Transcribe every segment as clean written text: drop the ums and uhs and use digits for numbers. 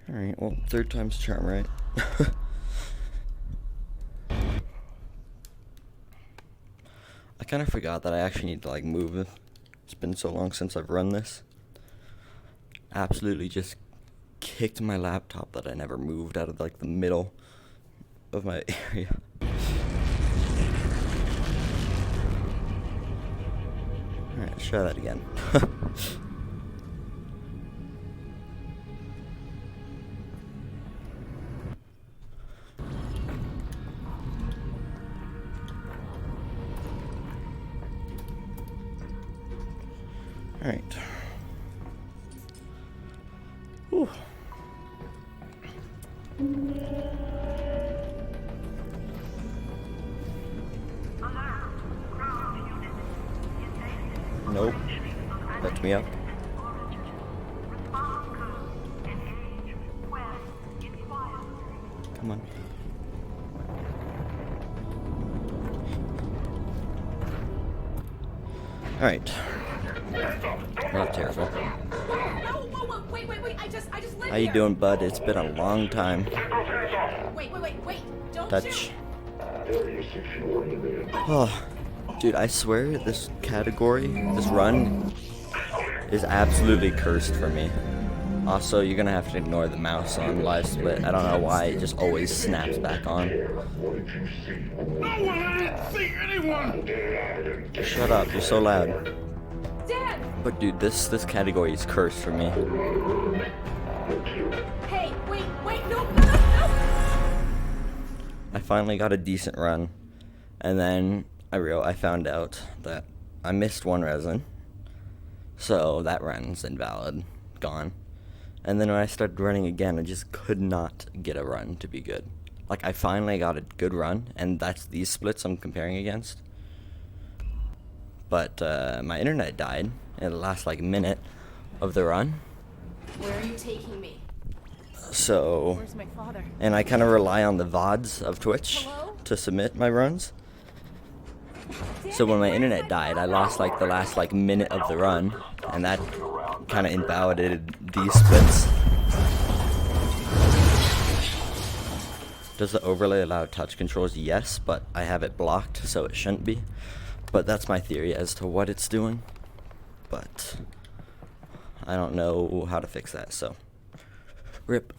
Alright, well, third time's a charm, right? I kind of forgot that I actually need to, like, move. It's been so long since I've run this. Absolutely just kicked my laptop that I never moved out of, like, the middle of my area. Alright, let's try that again. Alright. Whew. Nope. Let me up. Come on. Alright. Not terrible. No, wait, I just live How you doing, bud? It's been a long time. Wait, don't Touch. Oh, dude, I swear this category, this run, is absolutely cursed for me. Also, you're gonna have to ignore the mouse on live split. I don't know why it just always snaps back on. No, I didn't see anyone! Shut up, you're so loud. Dad! But dude, this category is cursed for me. Hey, wait, no! I finally got a decent run, and then I found out that I missed one resin, so that run's invalid, gone. And then when I started running again, I just could not get a run to be good. Like, I finally got a good run, and that's these splits I'm comparing against. But my internet died in the last, like, minute of the run. Where are you taking me? So, Where's my father? and I kind of rely on the VODs of Twitch Hello? to submit my runs. So when my internet died, I lost, like, the last, like, minute of the run, and that kind of invalidated these splits. Does the overlay allow touch controls? Yes, but I have it blocked, so it shouldn't be. But that's my theory as to what it's doing. But I don't know how to fix that, so RIP.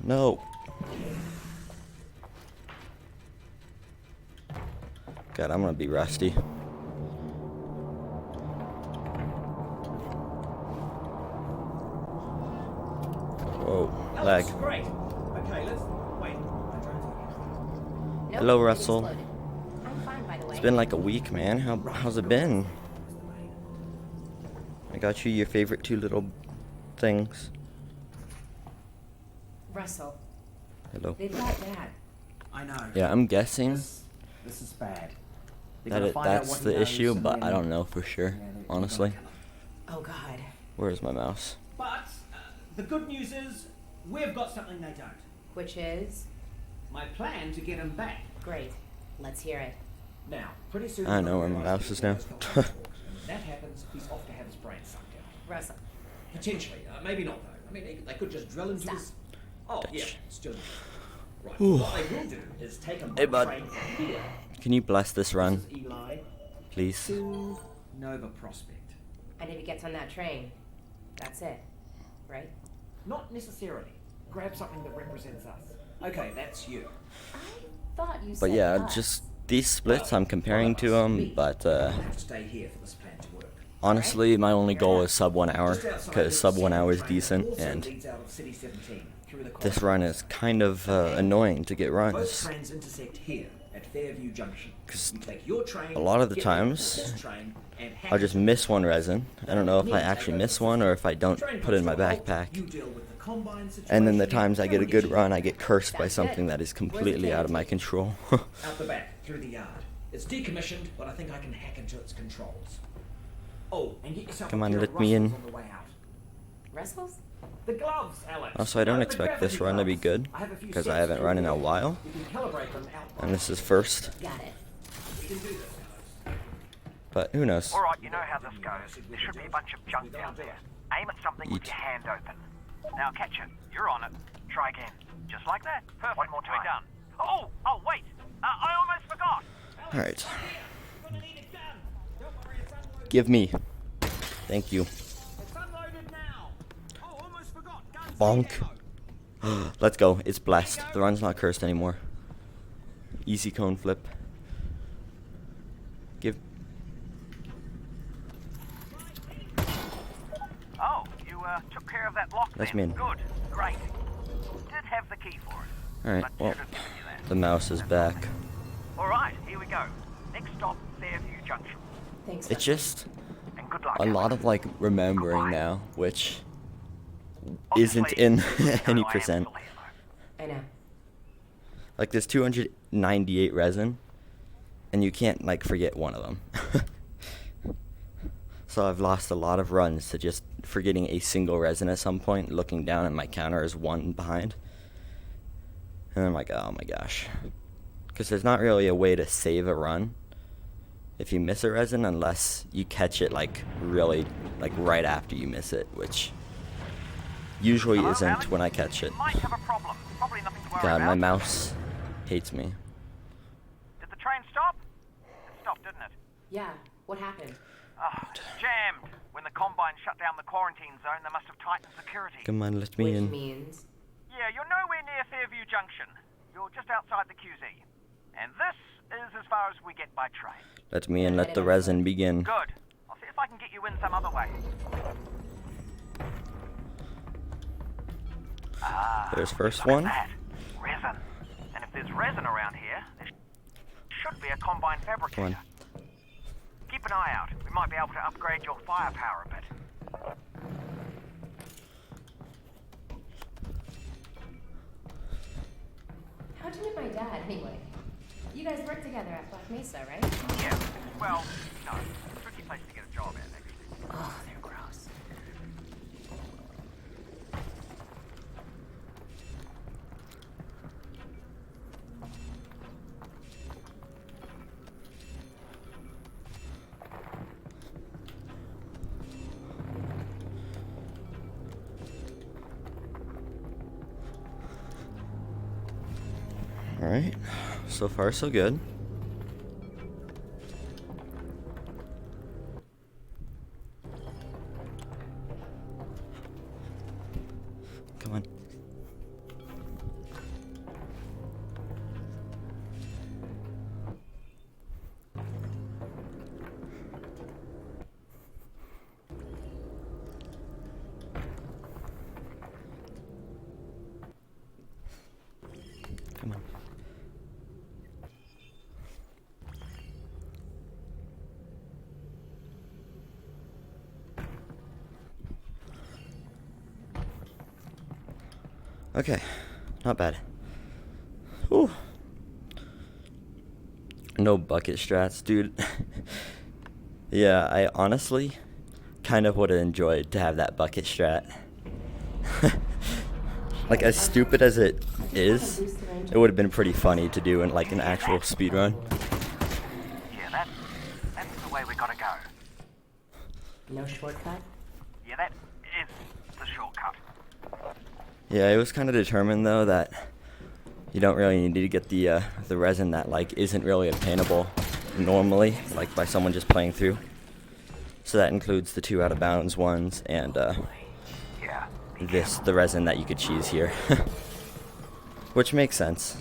No. God, I'm gonna be rusty. Whoa, lag. Great. Okay, let's wait. Nope, Hello, it Russell. exploded. I'm fine, by the way. It's been like a week, man. How's it been? I got you your favorite two little things. Russell, Hello. they've got Dad. I know. Yeah, I'm guessing This is bad. that's the issue, but I don't know for sure, honestly. Oh God. Where's my mouse? But the good news is we've got something they don't. Which is? My plan to get him back. Great. Let's hear it. Now, pretty soon. I know where my mouse is now. When that happens, he's off to have his brain sucked out. Russell. Potentially, maybe not though. I mean, they could just drill into Stop. his. Oh yeah, Touch. still. Right. Ooh. What they will do is take him Hey, by bud. train from here. Can you bless this run, This is Eli please? to Nova Prospect. And if he gets on that train, that's it, right? Not necessarily. Grab something that represents us. Okay, that's you. I thought you said But yeah, us. just these splits I'm comparing to them, but I'll have to stay here for this plan to work. honestly, my only goal is sub 1 hour, Just outside because sub 1 hour is train decent, also and leads out of City 17 through the this corridor. run is kind of annoying to get Both runs. trains intersect here at Fairview Junction. 'Cause You take your train, a lot of the get on times, this train, and hack I'll just into miss the one train. resin. I don't know if I actually miss one or if I don't Train put it in my comes to a halt, backpack. you deal with the combine And then the situation, times I get a and good you run, I get cursed by That's something it. that is Where's the completely out of my cage? control. out the back through the yard. It's decommissioned, but I think I can hack into its controls. Oh, and get yourself Come a on, pair let of me in. Russells on the way out. Russell's? The gloves, Alex. Also, I don't The expect this gravity run to be gloves. good, I have a few because I sets haven't for run in you. a while, You can calibrate them out. and this is first. Got it. We can do this, Alex. But who knows? Alright, you know how this goes. There should be a bunch of junk down there. Aim at something with your hand open. Now catch it. You're on it. Try again. Just like that. Perfect. One more time. We're done. Oh, wait. I almost forgot. Alright. Give me. Thank you. It's unloaded now. Oh, almost forgot. Guns Bonk. Let's go. It's blessed. The run's not cursed anymore. Easy cone flip. Give. Oh, you took care of that lock That's then. me. Good. Great. Did have the key for it. Alright, but well, should have given you that. the mouse is back. Alright, here we go. Next stop, Fairview Junction. Thanks. It's just And good luck. a lot of like remembering Goodbye. now, which Obviously, isn't in you know any I am percent. fully alone. I know. Like there's 298 resin, and you can't like forget one of them. So I've lost a lot of runs to just forgetting a single resin at some point, looking down and my counter is one behind. And I'm like, oh my gosh. Because there's not really a way to save a run if you miss a resin unless you catch it like really like right after you miss it, which usually Hello, isn't Alex? when I catch it. Might have a problem. Probably nothing to worry God, about. my mouse hates me. Did the train stop? It stopped, didn't it? Yeah. What happened? Oh, jammed. When the Combine shut down the quarantine zone, they must have tightened security. Come on, let me Which in. means Yeah, you're nowhere near Fairview Junction. You're just outside the QZ. And this is as far as we get by train. Let me in, let the resin begin. Good. I'll see if I can get you in some other way. There's first Look one. at that. Resin. And if there's resin around here, there should be a Combine fabricator. Come on. Keep an eye out. We might be able to upgrade your firepower a bit. how'd you meet my dad anyway? You guys work together at Black Mesa, right? Yeah. Well, no. Tricky place to get a job at, actually. Oh, they're gross. Alright. So far, so good. Come on. Come on. Okay, not bad. Ooh. No bucket strats, dude. Yeah, I honestly kind of would have enjoyed to have that bucket strat. Like, as stupid as it is, it would have been pretty funny to do in like an actual speedrun. Yeah, that's the way we gotta go. No shortcut? Yeah, that is the shortcut. Yeah, it was kind of determined though that you don't really need to get the resin that like isn't really obtainable normally, like by someone just playing through. So that includes the 2 out of bounds ones and Yeah. the resin that you could cheese here, which makes sense.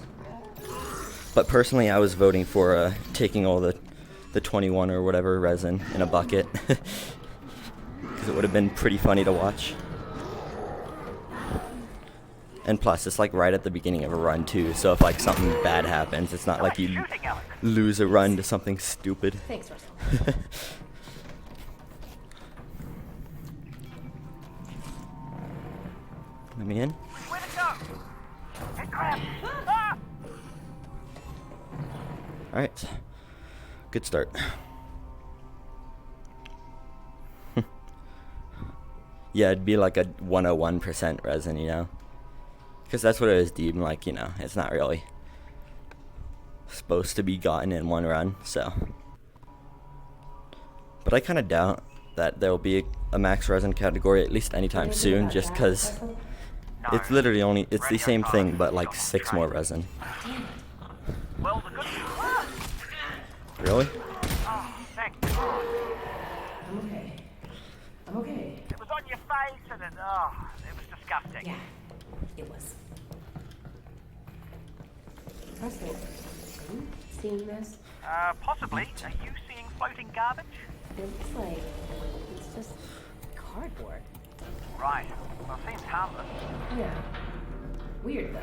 But personally, I was voting for taking all the 21 or whatever resin in a bucket, because it would have been pretty funny to watch. And plus, it's like right at the beginning of a run too, so if like something bad happens, it's not like you Shooting, Alex. lose a run to something stupid. Thanks, Russell. Let me in. Where'd it go? Get grabbed. Ah! Alright. Good start. Yeah, it'd be like a 101% resin, you know? Because that's what it is deemed, like, you know, it's not really supposed to be gotten in one run, so. But I kind of doubt that there will be a max resin category at least anytime soon, just because it's literally only, it's the same thing, but like 6 more resin. Well, the good Really? Oh, thank God. I'm okay. I'm okay. It was on your face and it was disgusting. Yeah, it was. Russell, are you seeing this? Possibly. Are you seeing floating garbage? It looks like it's just cardboard. Right. Well, seems harmless. Yeah. Weird though.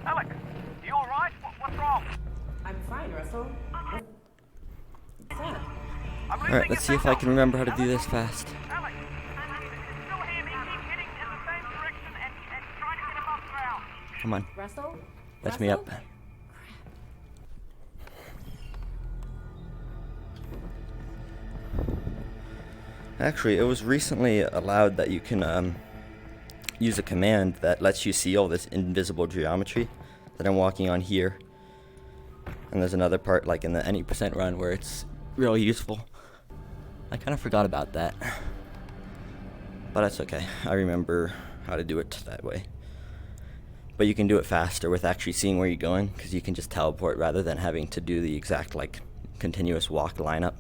Alec, you alright? What's wrong? I'm fine, Russell. What's up? Alright, let's see if I can remember how to do this fast. Alec, still hear me? Keep heading in the same direction and try to get above ground. Come on, Russell? let me up. Actually, it was recently allowed that you can use a command that lets you see all this invisible geometry that I'm walking on here. And there's another part like in the any percent run where it's really useful. I kind of forgot about that. But that's okay. I remember how to do it that way. But you can do it faster with actually seeing where you're going, because you can just teleport rather than having to do the exact like continuous walk lineup.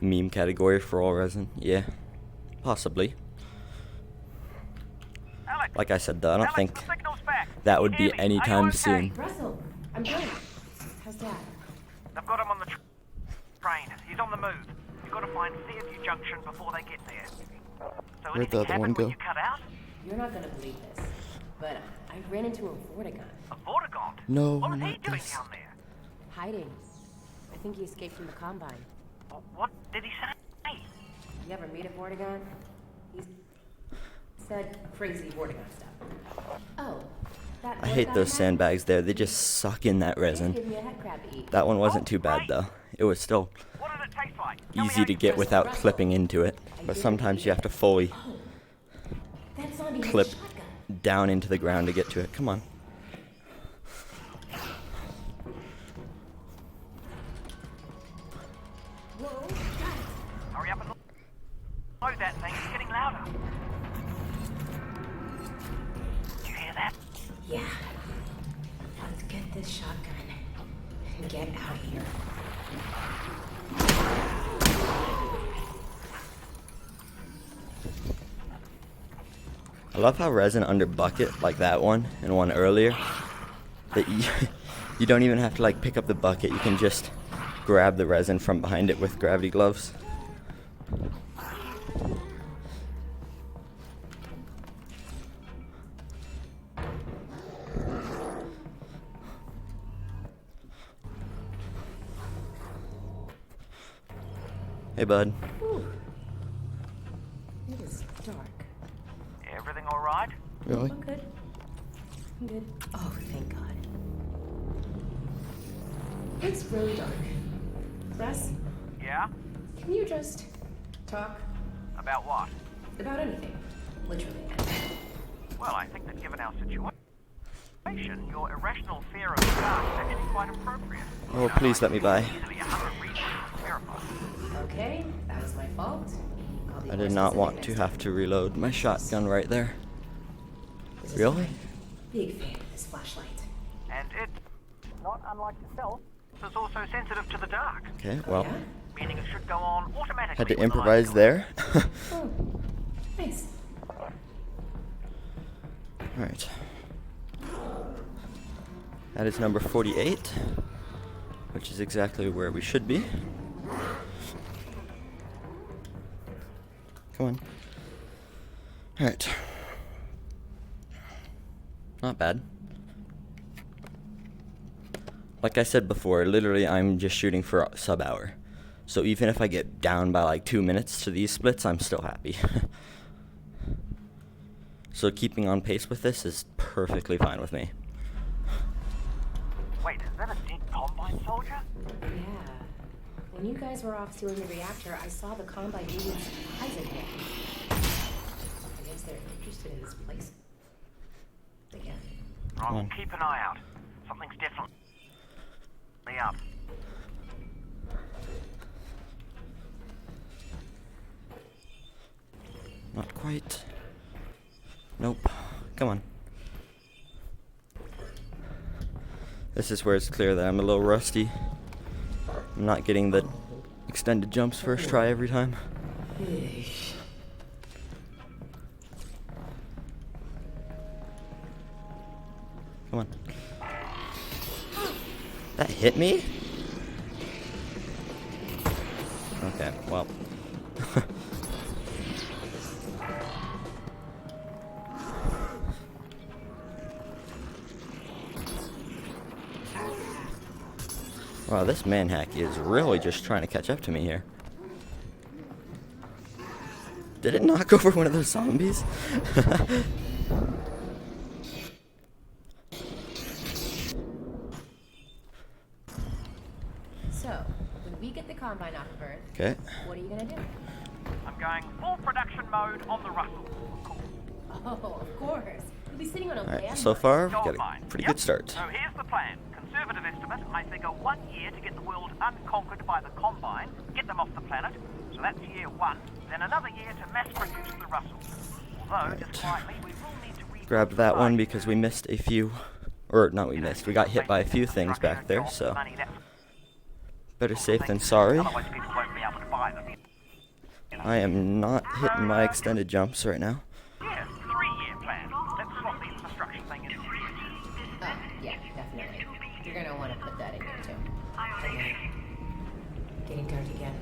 Meme category for all resin? Yeah, possibly. Alec, Like I said though, I don't Alex, think the signal's back. that would Can you be hear me? Are you anytime okay? soon. Russell, I'm good. How's Dad? They've got him on the train. He's on the move. You've got to find Fairview Junction before they get there. So Where'd the anything other one happen go? when you cut out? You're not gonna believe this, but I ran into a Vortigaunt. A Vortigaunt? No, What was he not doing this. down there? Hiding. I think he escaped from the Combine. What did he say? You ever meet a Vortigaunt? He said crazy Vortigaunt stuff. Oh, that I hate Vortigaunt those man? sandbags there. They just suck in that Give resin. me a head crab to eat. That one wasn't too bad though. It was still What did it taste like? Tell me easy how to you get feel. without Russell. clipping into it. But sometimes you have to fully Oh, that zombie has a clip shotgun. down into the ground to get to it. Come on. Whoa, guys. Hurry up and load that thing. It's getting louder. Did you hear that? Yeah. Let's get this shotgun and get out of here. I love how resin under bucket, like that one and one earlier, that you don't even have to like pick up the bucket. You can just grab the resin from behind it with gravity gloves. Hey, bud. Whew. It is dark. Everything all right? Really? I'm good. I'm good. Oh, thank God. It's really dark. Russ, Yeah? can you just talk About what? about anything? Literally. Well, I think that given our situation, your irrational fear of the dark is actually quite appropriate. Oh, please let me by. Easily 100 reasons to verify. Okay, that was my fault. I'll be I more did not specific want next to time. have to reload my shotgun right there. This is Really? fine. Big fan of this flashlight. And it, not unlike yourself, is also sensitive to the dark, Okay, well, Yeah? meaning it should go on automatically. had to when the lights improvise go on. there. Oh, nice. Alright. That is number 48, which is exactly where we should be. Come on. Alright. Not bad. Like I said before, literally I'm just shooting for a sub-hour. So even if I get down by like 2 minutes to these splits, I'm still happy. So keeping on pace with this is perfectly fine with me. Wait, is that a dead Combine soldier? Yeah. When you guys were off sealing the reactor, I saw the Combine using supplies in here. I guess they're interested in this place. Again. Right, on. keep an eye out. Something's definitely up. right. Nope. Come on. This is where it's clear that I'm a little rusty. I'm not getting the extended jumps first try every time. Come on. That hit me? Okay, well. Wow, this manhack is really just trying to catch up to me here. Did it knock over one of those zombies? So, when we get the Combine off of Earth, Okay. what are you gonna do? I'm going full production mode on the Russell. Oh, of course. You'll be sitting on a Alright, landmine. so far, we've Gold got mine. a pretty Yep. good start. So here's the plan. Conservative estimate, I figure 1 year to get the world unconquered by the Combine, get them off the planet, so that's year 1, then another year to mass produce the Russell. Although, just quietly, we will need to Grabbed that one because we missed a few, or not we missed, we got hit by a few things back there, so better safe than sorry. Otherwise people won't be able to buy them. I am not hitting my extended jumps right now. Yeah, 3-year plan. Let's slot the infrastructure thing in. Oh, yeah, definitely. You're gonna want to put that in here too. Getting dark again.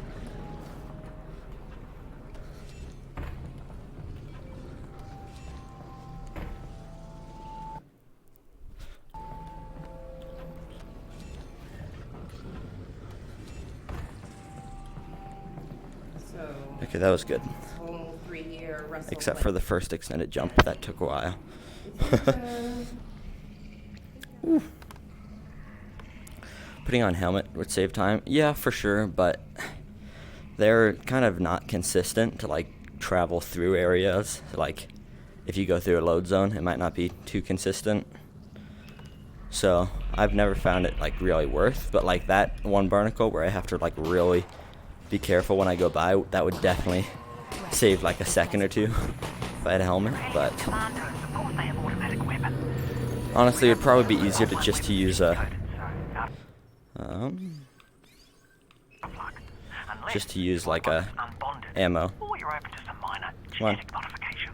So, Okay, that was good. whole 3-year Russell. Except for the first extended jump, that took a while. Ooh. Putting on helmet would save time. Yeah, for sure, but they're kind of not consistent to like travel through areas. Like if you go through a load zone, it might not be too consistent. So I've never found it like really worth, but like that one barnacle where I have to like really be careful when I go by, that would definitely save like a second or two if I had a helmet, but honestly, it'd probably be easier to just use a like a ammo. Or you're open to some minor Come on. genetic modification.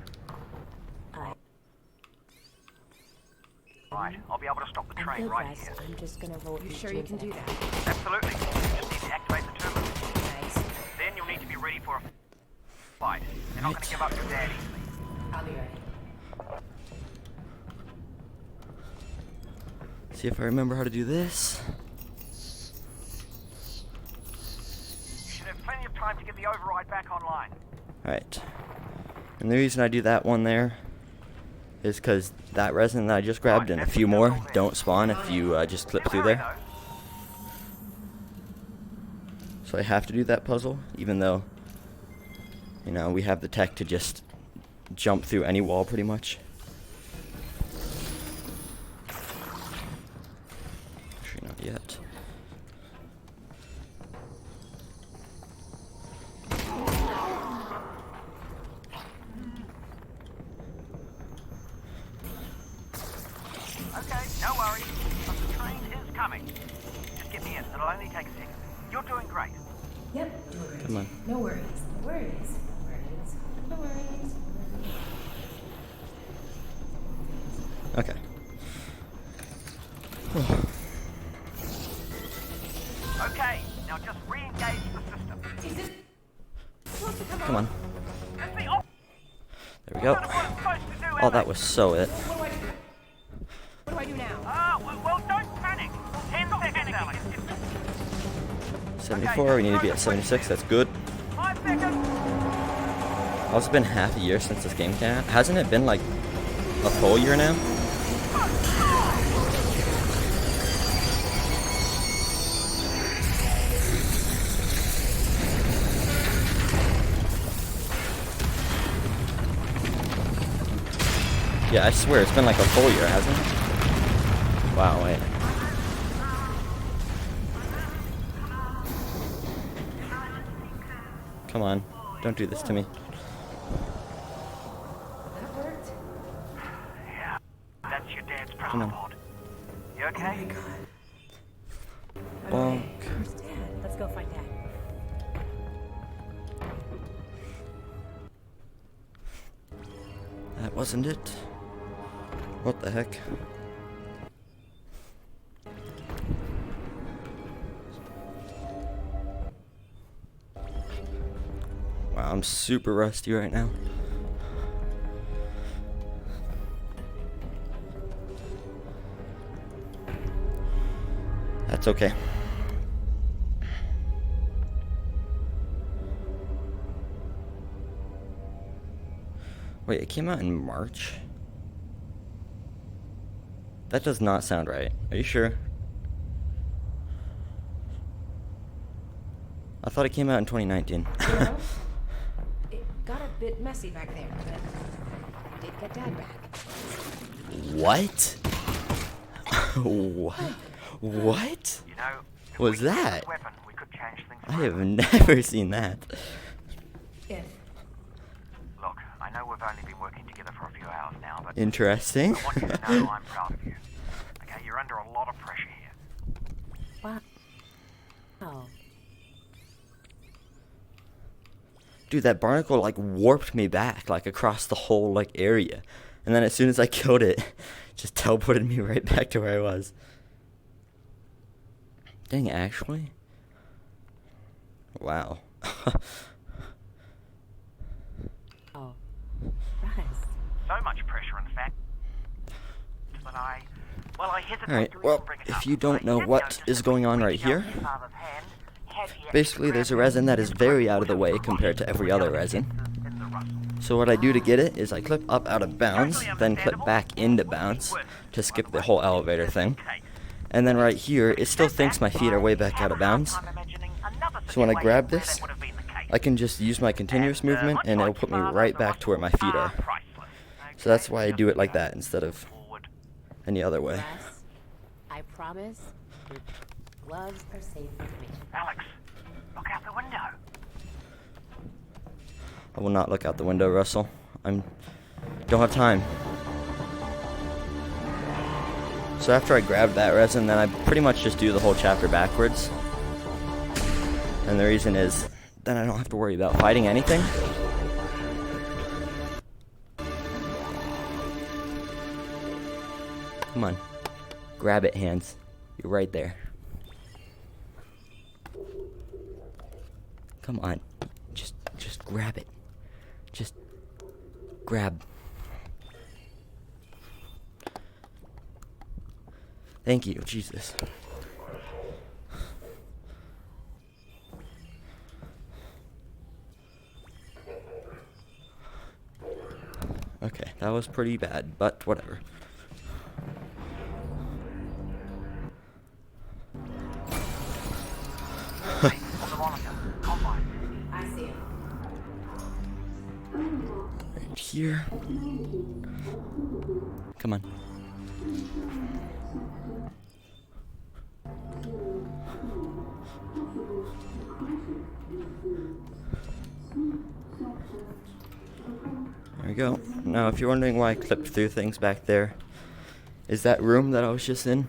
Right, I'll be able to stop the I'm train good, right Russ. here. I'm just gonna roll. You sure you can do that? Absolutely. You just need to activate the terminal. Nice. Then you'll need to be ready for a fight. You're not going to give up your dad easily. I'll be ready. See if I remember how to do this. You should have plenty of time to get the override back online. Alright. And the reason I do that one there is because that resin that I just grabbed and a few more don't spawn if you just clip through there. So I have to do that puzzle, even though, you know, we have the tech to just jump through any wall pretty much. Actually, not yet. Okay, no worries. But the train is coming. Just get me in. It'll only take a second. You're doing great. Yep. No worries. Come on. No worries. No worries. No worries. No worries. Okay. Okay, now just re-engage the system. Is this supposed to come Come on. That's the op- There we go. That's what it's supposed to do, Oh, Alex. that was so it. What do I do now? Well, don't panic. 10 seconds, Alex. 74, we need to be at 76, that's good. 5 seconds. Also, it's been half a year since this game came out. Hasn't it been like a full year now? Yeah, I swear it's been like a full year, hasn't it? Wow, wait. Come on, don't do this to me. Come on. aboard. You okay? Oh my god. Bonk. Where's Dad? Let's go find Dad. That wasn't it. What the heck? Wow, I'm super rusty right now. That's okay. Wait, it came out in March? That does not sound right. Are you sure? I thought it came out in 2019. You know, it got a bit messy back there, but I did get Dad back. What? What? You know, if Was we could use that? this weapon, we could change things I forever. have never seen that. If. Look, I know we've only been working together for a few hours now, but Interesting. I want you to know I'm proud of you. Okay, you're under a lot of pressure here. Wow. Oh. Dude, that barnacle like warped me back like across the whole like area. And then as soon as I killed it, just teleported me right back to where I was. Dang, actually? Wow. Oh. Rise. So much pressure, in fact, that I hesitate Alright, to well, even bring it if up. you don't I know did what notice is that going on when right reaching out here, his father's hand, had he basically there's a grabbed resin that is it, very it out of the would way have compared to every other resin. in the rustle. So what I do to get it is I clip up out of bounds, then clip back into bounds to skip the whole elevator thing. And then right here, it still thinks my feet are way back out of bounds. So when I grab this, I can just use my continuous movement and it'll put me right back to where my feet are. So that's why I do it like that instead of any other way. Russ, I promise your gloves are safe with me. Alex, look out the window. I will not look out the window, Russell. Don't have time. So after I grab that resin, then I pretty much just do the whole chapter backwards. And the reason is, then I don't have to worry about fighting anything. Come on. Grab it, hands. You're right there. Come on. Just grab it. Just grab. Thank you, Jesus. Okay, that was pretty bad, but whatever. On the monitor, combine. I see him. Right here. Come on. There we go. Now, if you're wondering why I clipped through things back there, is that room that I was just in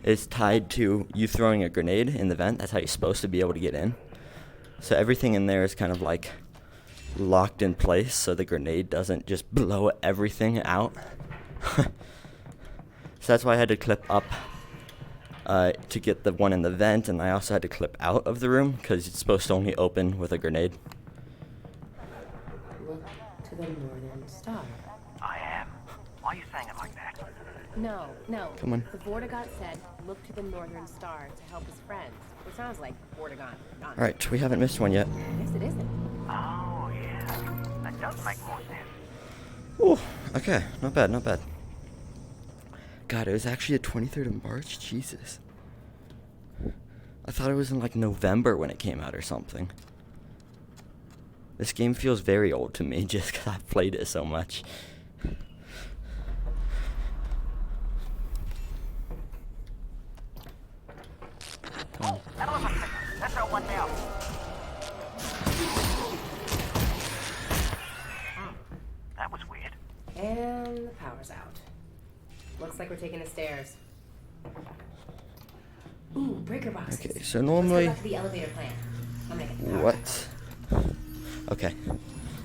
is tied to you throwing a grenade in the vent. That's how you're supposed to be able to get in. So everything in there is kind of like locked in place so the grenade doesn't just blow everything out. So that's why I had to clip up to get the one in the vent, and I also had to clip out of the room because it's supposed to only open with a grenade. Look to the northern star. I am. Why are you saying it like that? No. Come on. The Vortigaunt said, look to the northern star to help his friends. It sounds like Vortigaunt. Alright, we haven't missed one yet. I guess it isn't. Oh, yeah. That does make more sense. Ooh, okay, not bad, not bad. God, it was actually the 23rd of March? Jesus. I thought it was in like November when it came out or something. This game feels very old to me just because I've played it so much. Oh, that was a second. That's our one now. That was weird. And the power's out. Looks like we're taking the stairs. Ooh, breaker boxes. Okay, so Let's normally... go back to the elevator plan. I'm gonna get the power What? Okay.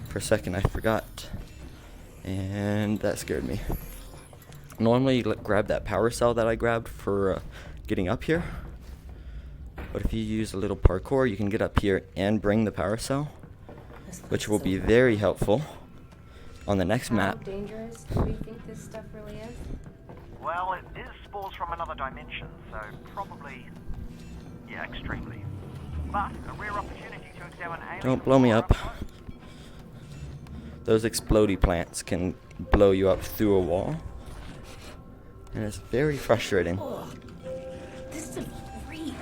For a second I forgot. And that scared me. Normally you grab that power cell that I grabbed for getting up here. But if you use a little parkour, you can get up here and bring the power cell, This looks which will so be bad. very helpful on the next How map. dangerous do you think this stuff really is? Well, it is spores from another dimension, so probably, yeah, extremely. But a rare opportunity to examine alien. Don't blow me up. Those explodey plants can blow you up through a wall. And it's very frustrating. Oh, this is a breeze.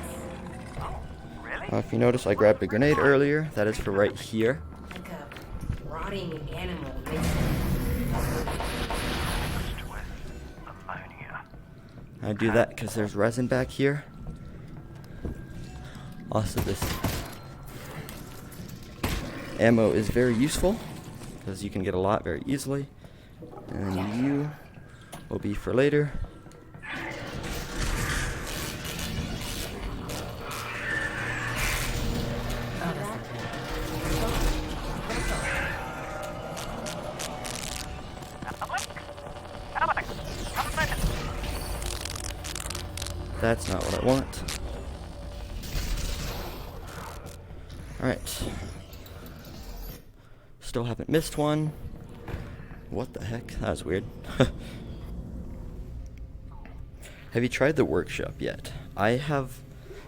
Oh, really? If you notice, I grabbed a grenade earlier. That is for right here. Like a rotting animal. Mixed with ammonia. I do that because there's resin back here. Also, this ammo is very useful because you can get a lot very easily. And you will be for later. Alyx, come a minute. That's not what I want. Alright. Still haven't missed one. What the heck? That was weird. Have you tried the workshop yet? I have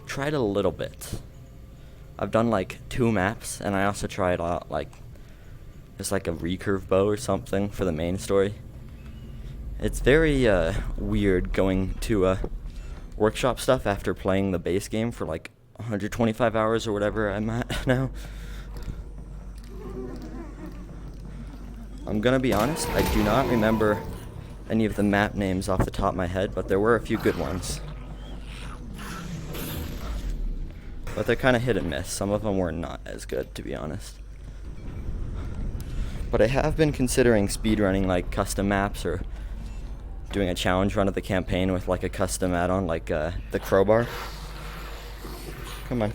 tried a little bit. I've done like 2 maps, and I also tried out like just like a recurve bow or something for the main story. It's very weird going to workshop stuff after playing the base game for like 125 hours or whatever I'm at now. I'm gonna be honest, I do not remember any of the map names off the top of my head, but there were a few good ones. But they're kind of hit and miss. Some of them were not as good, to be honest. But I have been considering speedrunning like custom maps or doing a challenge run of the campaign with like a custom add-on like the crowbar. Come on.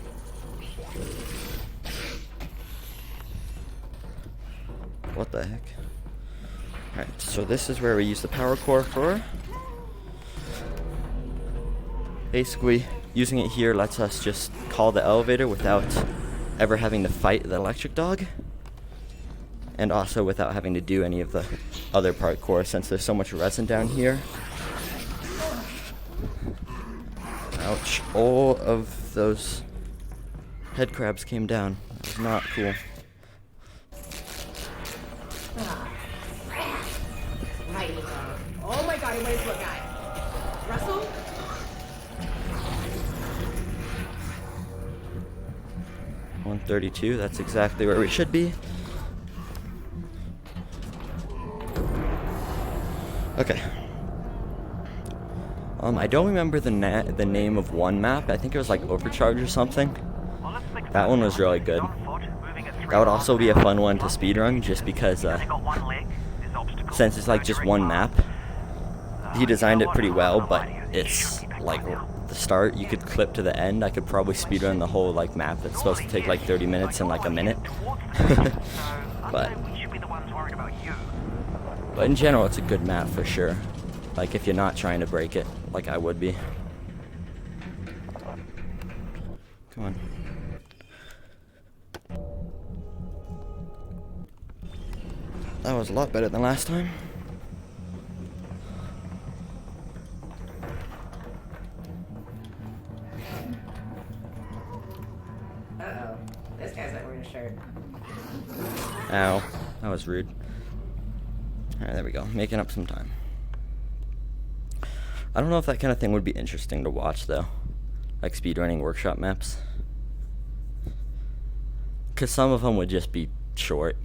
What the heck? Alright, so this is where we use the power core for. Basically, using it here lets us just call the elevator without ever having to fight the electric dog. And also without having to do any of the other parkour since there's so much resin down here. Ouch. All of those head crabs came down. That was not cool. Right. Oh my god, he went into a guy. Russell? 132, that's exactly where we should be. Okay. I don't remember the name of one map. I think it was like Overcharge or something. Well, let's think That about one it. was really good. On foot, moving at 3 That would miles also be a an hour. fun one to speedrun just because Only got one leg. There's obstacles, since it's like no just direct one path. map, he You designed know it what? pretty I'm well, not but gonna lie to you. You it's should be back like by now. the start, you could clip to the end. I could probably speedrun the whole like map that's supposed to take like 30 minutes in like a minute. But in general, it's a good map for sure. Like if you're not trying to break it, like I would be. Come on. That was a lot better than last time. Uh-oh. This guy's not wearing a shirt. Ow. That was rude. Alright, there we go. Making up some time. I don't know if that kind of thing would be interesting to watch, though. Like speedrunning workshop maps. Because some of them would just be short.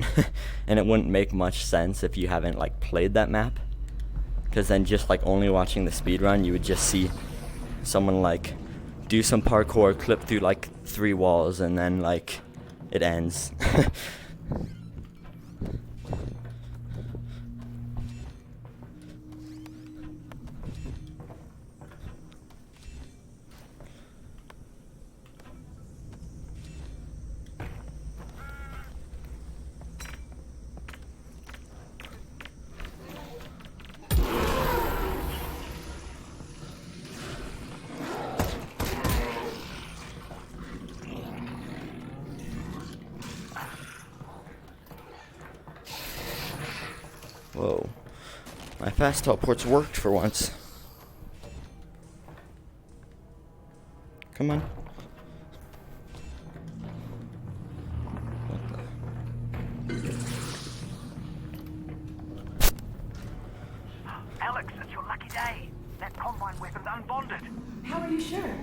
And it wouldn't make much sense if you haven't, like, played that map. Because then just, like, only watching the speedrun, you would just see someone, like, do some parkour, clip through, like, 3 walls, and then, like, it ends. Whoa. My fast teleports worked for once. Come on. Alex, it's your lucky day. That combine weapon's unbonded. How are you sure?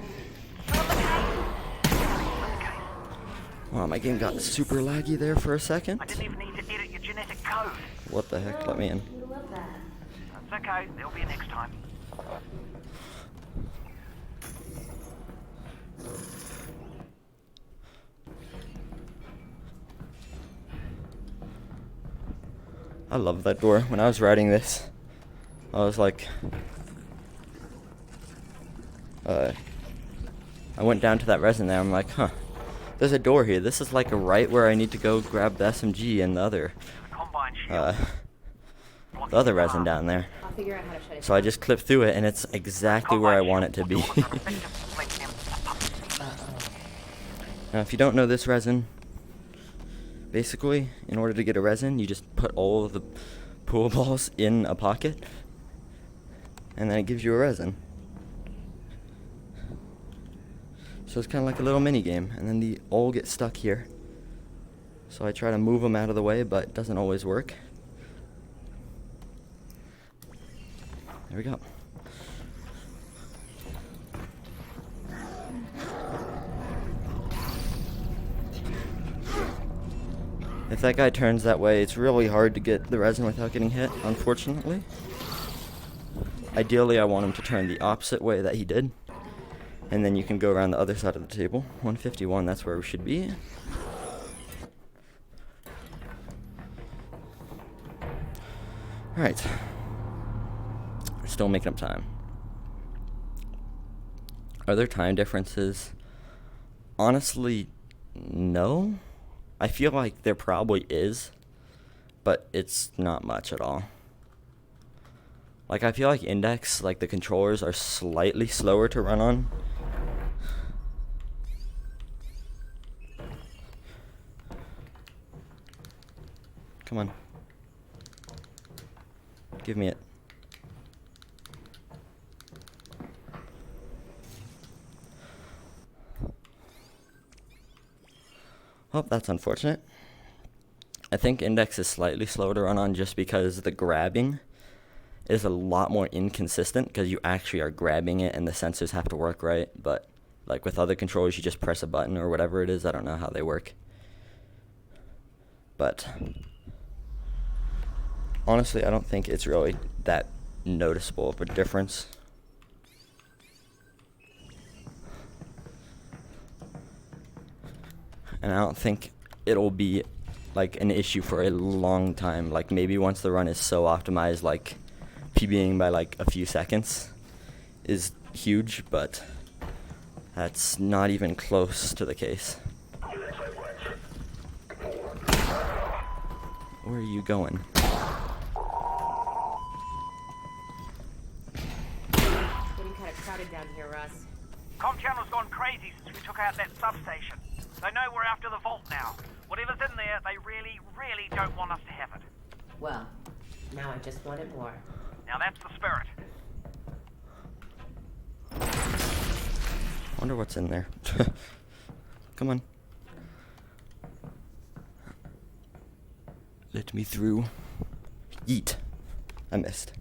Wow, my game got super laggy there for a second. I didn't even need to edit your genetic code. What the heck? Let me in. You love that. That's okay. There'll be a next time. I love that door. When I was writing this, I was like, I went down to that resin there. I'm like, huh, there's a door here. This is like right where I need to go grab the SMG and the other resin down there. I'll figure out how to shut it So I just clipped through it, and it's exactly where I want it to be. Now, if you don't know this resin, basically, in order to get a resin, you just put all of the pool balls in a pocket, and then it gives you a resin. So it's kind of like a little mini game, and then they all get stuck here. So I try to move them out of the way, but it doesn't always work. There we go. If that guy turns that way, it's really hard to get the resin without getting hit, unfortunately. Ideally, I want him to turn the opposite way that he did. And then you can go around the other side of the table. 151, that's where we should be. Alright. We're still making up time. Are there time differences? Honestly, no. I feel like there probably is, but it's not much at all. Like, I feel like Index, like, the controllers are slightly slower to run on. Come on. Give me it. Oh, that's unfortunate. I think Index is slightly slower to run on just because the grabbing is a lot more inconsistent, because you actually are grabbing it and the sensors have to work right. But like with other controllers, you just press a button or whatever it is. I don't know how they work. But honestly, I don't think it's really that noticeable of a difference. And I don't think it'll be like an issue for a long time. Like maybe once the run is so optimized, like PBing by like a few seconds is huge, but that's not even close to the case. Where are you going? Getting kind of crowded down here, Russ. Com channel's gone crazy since we took out that substation. They know we're after the vault now. Whatever's in there, they really, really don't want us to have it. Well, now I just want it more. Now that's the spirit. Wonder what's in there. Come on. Let me through. Yeet. I missed.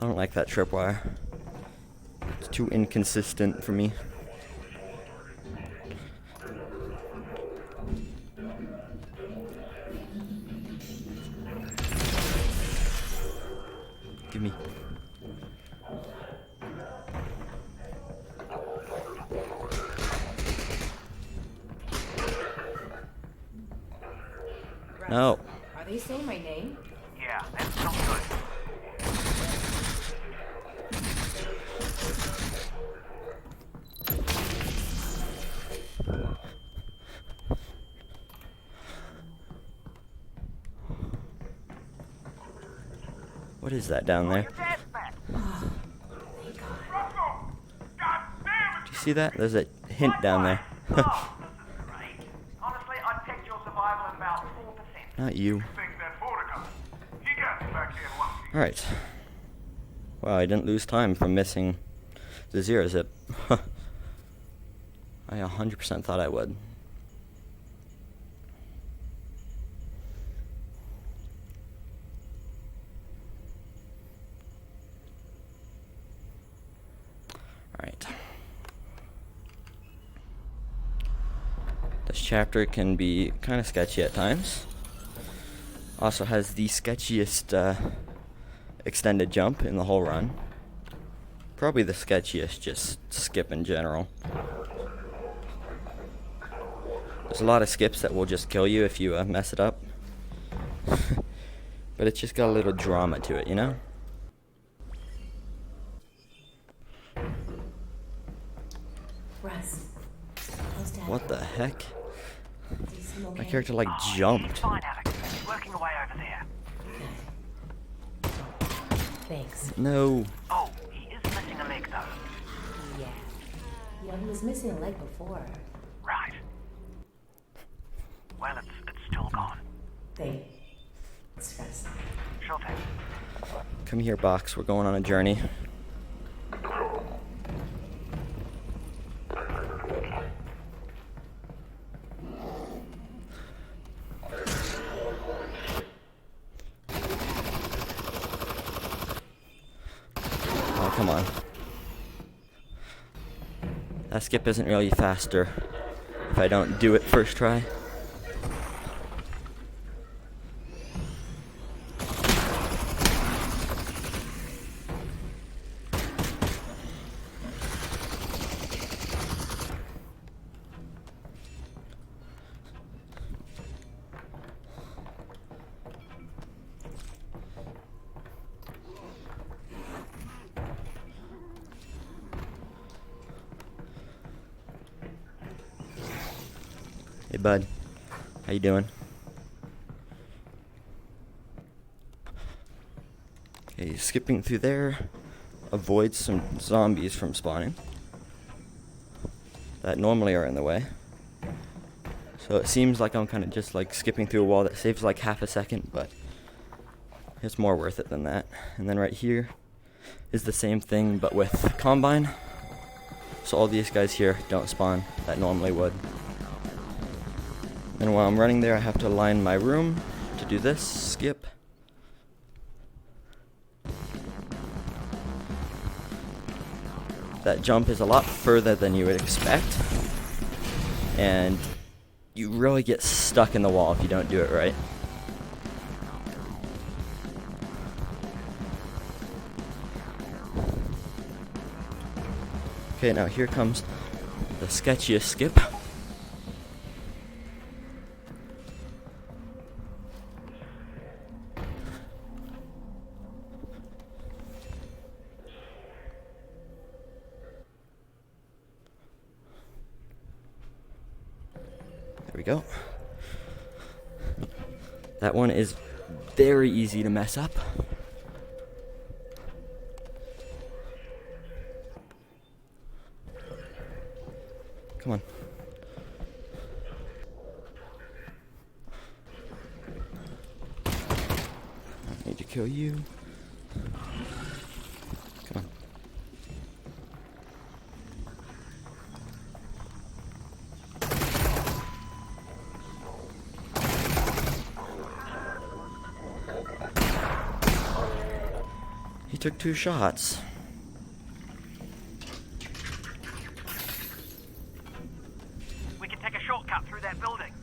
I don't like that tripwire. It's too inconsistent for me. Give me. Russ, No. Are they saying my name? Yeah, that's not good. What is that down there? Your dad's back. Thank God. Russell! Go! See that? There's a hint down there. Oh, this is great. Honestly, I'd pegged your survival at about 4%. Not you. Think that Fortica. He gets back here once he Alright. Wow, I didn't lose time from missing the zero zip. I 100% thought I would. Alright. This chapter can be kind of sketchy at times. Also has the sketchiest extended jump in the whole run. Probably the sketchiest, just skip in general. There's a lot of skips that will just kill you if you mess it up. But it's just got a little drama to it, you know? Russ, how's Dad? What the heck? Does he seem okay? My character like He's jumped. fine, Alex. He's working away over there. Thanks. No. Oh, he is missing a leg, though. Yeah. Yeah, he was missing a leg before. Right. Well, it's still gone. Thanks, Russ. Sure thing. Come here, Box. We're going on a journey. Oh, come on. That skip isn't really faster if I don't do it first try. Hey, bud. How you doing? Okay, skipping through there avoids some zombies from spawning that normally are in the way. So it seems like I'm kind of just like skipping through a wall that saves like half a second, but it's more worth it than that. And then right here is the same thing, but with Combine. So all these guys here don't spawn that normally would. And while I'm running there, I have to line my room to do this skip. That jump is a lot further than you would expect, and you really get stuck in the wall if you don't do it right. Okay, now here comes the sketchiest skip. There we go. That one is very easy to mess up. Come on. I need to kill you. Come on. He took 2 shots. We can take a shortcut through that building.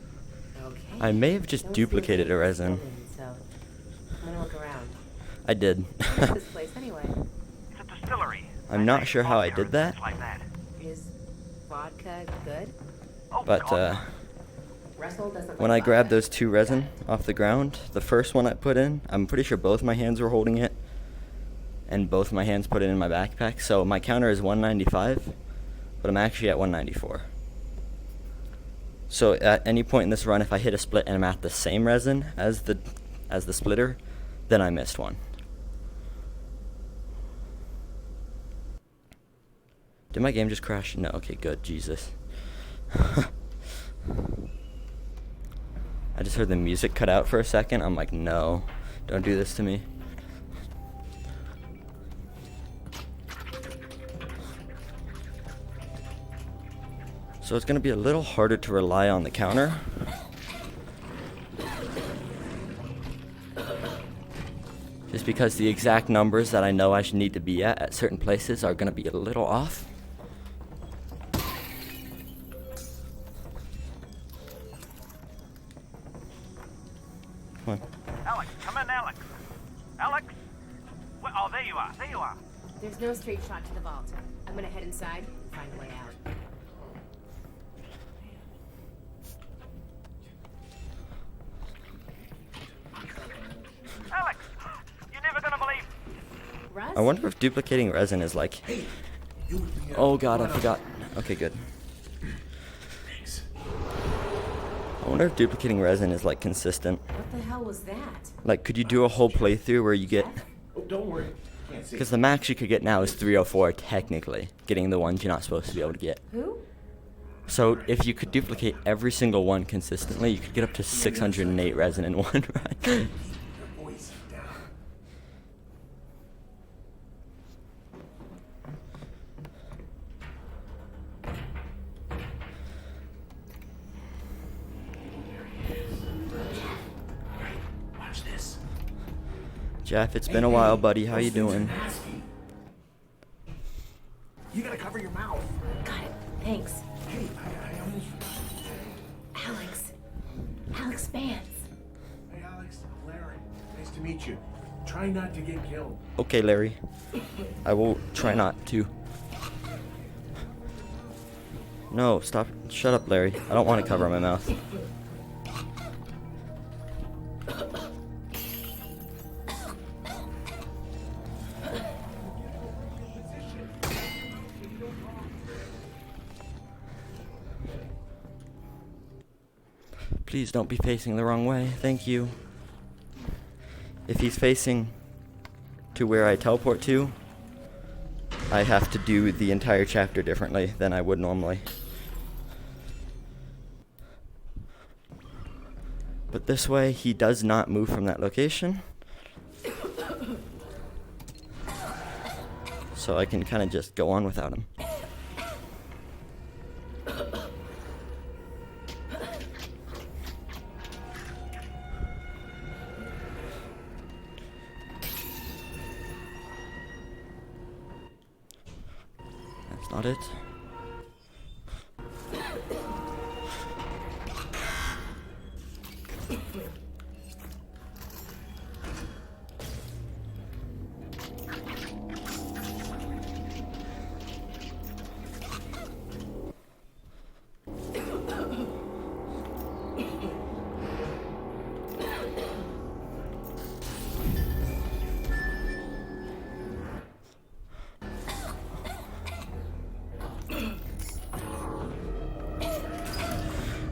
Okay. I may have just Don't duplicated see a anything resin. in this building, so I'm gonna look around. I did. What's this place anyway? It's a distillery. I'm not sure how I Vodka did that. and Like that. Is vodka good? Oh, But God. Russell doesn't when like I grabbed vodka. those 2 resin off the ground, the first one I put in, I'm pretty sure both my hands were holding it, and both my hands put it in my backpack. So my counter is 195, but I'm actually at 194. So at any point in this run, if I hit a split and I'm at the same resin as the splitter, then I missed one. Did my game just crash? No, okay, good, Jesus. I just heard the music cut out for a second. I'm like, no, don't do this to me. So it's gonna be a little harder to rely on the counter. Just because the exact numbers that I know I should need to be at certain places are gonna be a little off. Come on. Alex, come in, Alex. Alex? Oh, there you are. There you are. There's no straight shot to the vault. I'm gonna head inside and find a way out. Alex, you're never gonna believe. Russ? I wonder if duplicating resin is like... Oh god, I forgot. Okay, good. I wonder if duplicating resin is like consistent. What the hell was that? Like, could you do a whole playthrough where you get... Oh, don't worry. Can't see. Because the max you could get now is 304, technically. Getting the ones you're not supposed to be able to get. Who? So, if you could duplicate every single one consistently, you could get up to 608 resin in one run. Your voice down. Watch this. Jeff, it's been a while, buddy. How you doing? You gotta cover your mouth. Got it. Thanks. Hey, I almost. Alex Vance. Hey, Alex, Larry. Nice to meet you. Try not to get killed. Okay, Larry. I will try not to. No, stop. Shut up, Larry. I don't want to cover my mouth. Please don't be facing the wrong way. Thank you. If he's facing to where I teleport to, I have to do the entire chapter differently than I would normally. But this way, he does not move from that location. So I can kind of just go on without him. That's not it.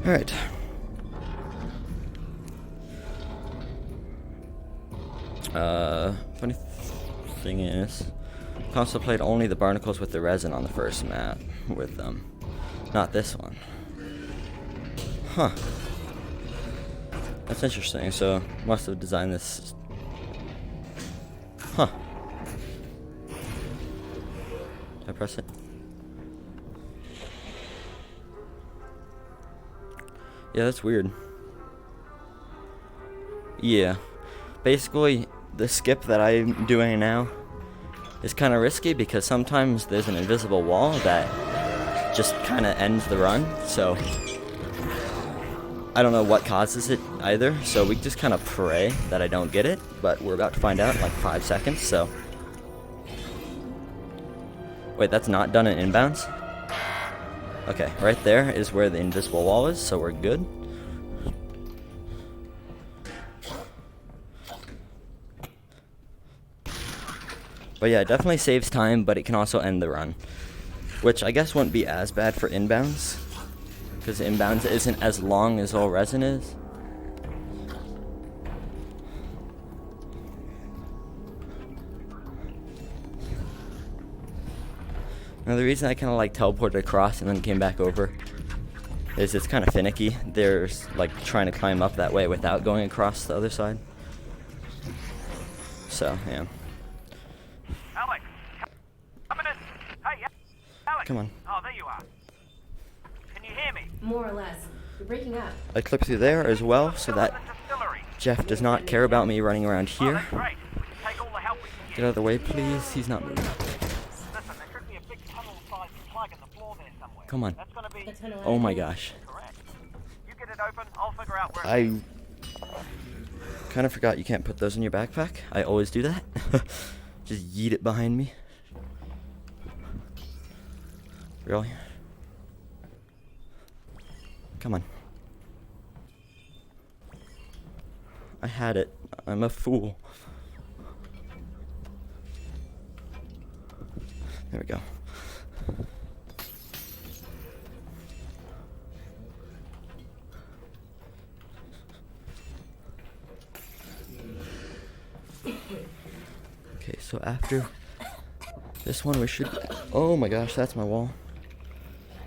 Alright. Funny thing is, console played only the barnacles with the resin on the first map with them. Not this one. Huh. That's interesting, so must have designed this. Huh. Did I press it? Yeah, that's weird. Yeah. Basically, the skip that I'm doing now is kind of risky because sometimes there's an invisible wall that just kind of ends the run, so I don't know what causes it either, so we just kind of pray that I don't get it, but we're about to find out in like 5 seconds, so. Wait, that's not done in inbounds? Okay, right there is where the invisible wall is, so we're good. But yeah, it definitely saves time, but it can also end the run. Which I guess wouldn't be as bad for inbounds, because inbounds isn't as long as all resin is. Now the reason I kind of like teleported across and then came back over is it's kind of finicky. There's like trying to climb up that way without going across the other side. So, yeah. Alex, coming in. Hey, Alex. Come on. Oh, there you are. Can you hear me? More or less. You're breaking up. I clip through there as well so that The distillery. Jeff does not care about me running around Oh, here. that's great. We can take all the help we can get. Get out of the way, please. He's not moving. Listen, there should be a big tunnel-sized plug in the floor there somewhere. Come on. That's gonna be The tunnel Oh my ending. gosh. correct. You get it open, I'll figure out where. I kind of forgot you can't put those in your backpack. I always do that. Just yeet it behind me. Really? Come on. I had it. I'm a fool. There we go. Okay, so after this one we should... Oh my gosh, that's my wall.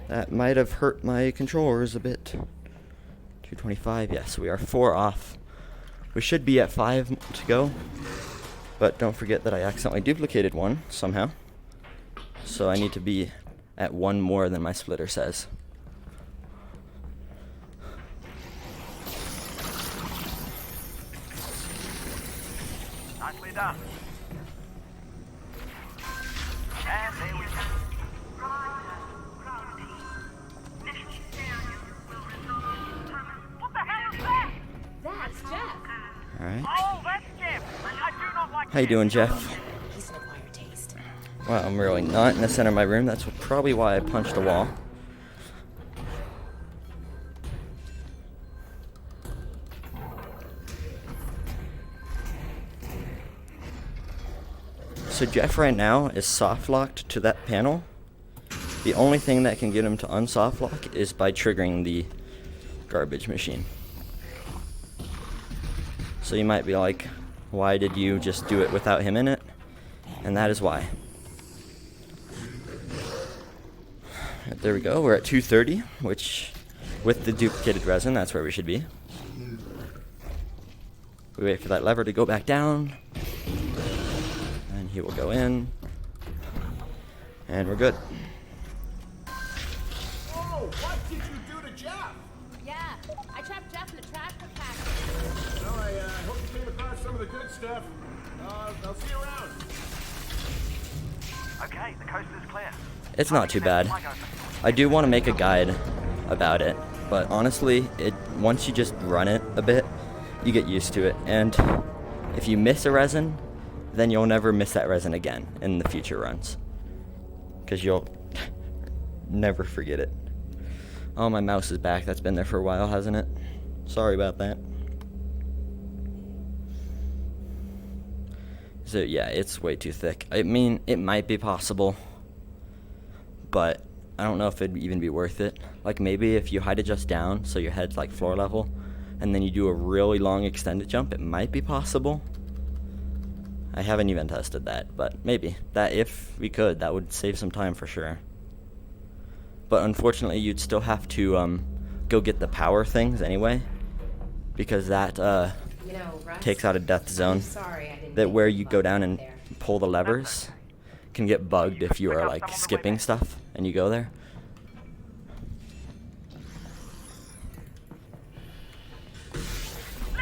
That might have hurt my controllers a bit. 225, yes, we are 4 off. We should be at 5 to go. But don't forget that I accidentally duplicated one somehow. So I need to be at 1 more than my splitter says. Nicely done. And there we go. What the hell is that? That's Jeff. Alright. Oh, that's Jeff. I do not like How you doing, Jeff? He's an acquired taste. Well, I'm really not in the center of my room. That's probably why I punched a wall. So Jeff right now is soft locked to that panel. The only thing that can get him to unsoft lock is by triggering the garbage machine. So you might be like, why did you just do it without him in it? And that is why. There we go, we're at 230, which with the duplicated resin, that's where we should be. We wait for that lever to go back down. And he will go in. And we're good. Whoa! What did you do to Jeff? Yeah, I trapped Jeff in a trash compactor. Well, I hope you came across some of the good stuff. I'll see you around. Okay, the coast is clear. It's not too bad. I do want to make a guide about it, but honestly, once you just run it a bit, you get used to it. And if you miss a resin, then you'll never miss that resin again in the future runs, because you'll never forget it. Oh, my mouse is back. That's been there for a while, hasn't it? Sorry about that. So yeah, it's way too thick. I mean, it might be possible, but I don't know if it'd even be worth it. Like maybe if you height adjust down so your head's like floor level, and then you do a really long extended jump, it might be possible. I haven't even tested that, but maybe. That if we could, that would save some time for sure. But unfortunately, you'd still have to go get the power things anyway, because that You know, Russ, takes out a death zone. I'm sorry I didn't That make where you you go bump down up and there. pull the levers can get bugged if you are like skipping stuff and you go there.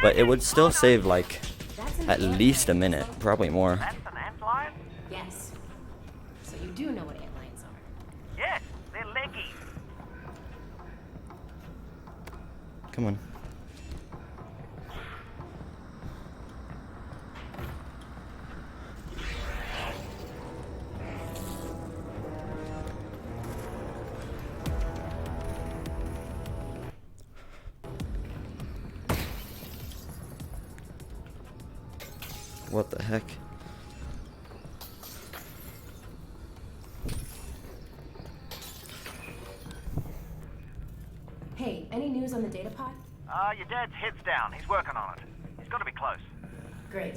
But it would still save like That's an at ant least a lion. minute, probably more. That's an antlion? Yes. So you do know what antlions are. Yes, they're leggy. Come on. What the heck? Hey, any news on the data pod? Your dad's head's down. He's working on it. He's got to be close. Great.